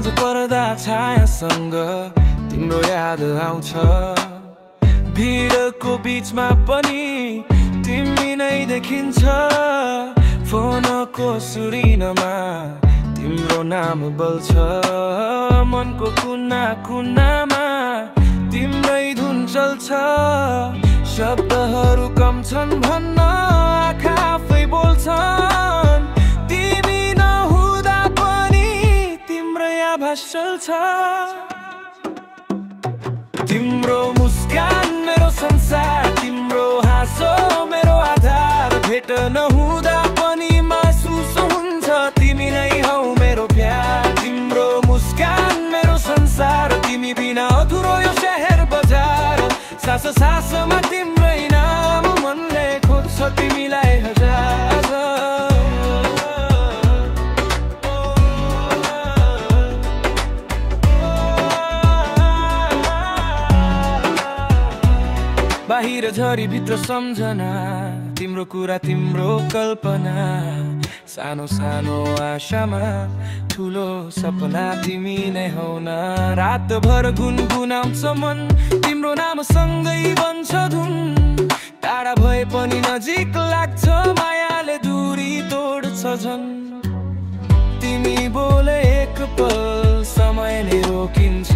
साँझ पर्दा छायासँग तिम्रो याद आउँछ भिडको बीचमा पनि तिमी नै देखिन्छ फोनको सुरिनमा तिम्रो नाम बल्छ मनको कुना कुनामा तिम्रै धुन चल्छ शब्दहरू कम छन् भन्न आँखा आफै बोल्छन् तिमी नहुँदा पनि तिम्रै आभास चल्छ तिम्रो मुस्कान मेरो संसार तिम्रो हाँसो मेरो आधार भेट नहुँदा पनि महसुस हुन्छ तिमी नै हौ मेरो प्यार तिम्रो मुस्कान मेरो संसार तिमी बिना अधुरो यो शहर बजार सास सासमा तिम्रै नाम मनले खोज्छ तिमीलाई हजार बाहिर झरी भित्र सम्झना तिम्रो कुरा तिम्रो कल्पना सानो सानो आशामा ठुलो सपना तिमी नै हौ न रातभर गुनगुनाउँछ मन तिम्रो नाम सँगै बन्छ धुन टाढा भए पनि नजिक लाग्छ मायाले दूरी तोड्छ झन् तिमी बोले एक पल समय नै रोकिन्छ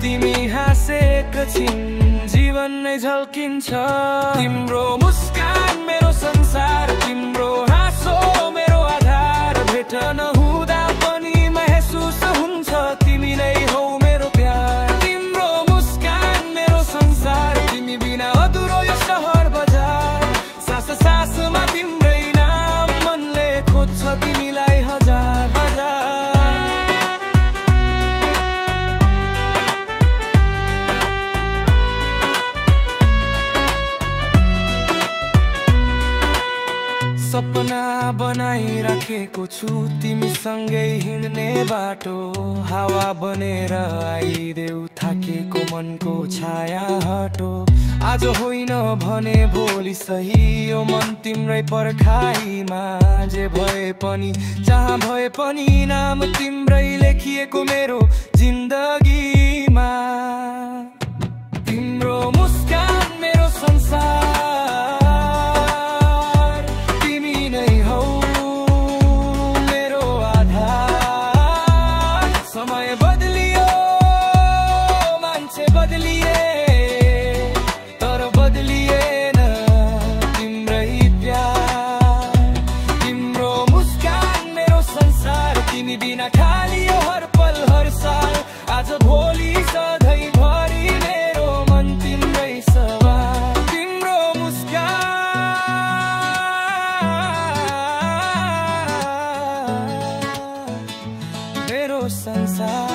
तिमी हाँसे एकछिन जीवन नै झल्किन्छ तिम्रो मुस्कान मेरो संसार तिम्रो हाँसो मेरो आधार भेट नहुँदा पनि महसुस हुन्छ तिमी नै हौ मेरो प्यार तिम्रो मुस्कान मेरो संसार तिमी बिना अधुरो यो शहर बजार सास सासमा तिम्रै नाम मनले खोज्छ तिमीलाई हजार हजार सपना बनाइराखेको छु तिमीसँगै हिँड्ने बाटो हावा बनेर आइदेऊ थाकेको मनको छाया हटो आज होइन भने भोलि सही यो मन तिम्रै पर्खाइमा जे भए पनि जहाँ भए पनि नाम तिम्रै लेखिएको मेरो जिन्दगीमा तिम्रो मुस्कान मेरो संसार तिमी नै हौ मेरो आधार समय बदलियो मान्छे बदलिए तर बदलिएन तिम्रै प्यार तिम्रो मुस्कान मेरो संसार तिमी बिना खाली यो हर पल हर साल आज भोलि सधैँभरि मेरो मन तिम्रै सवार तिम्रो मुस्कान मेरो संसार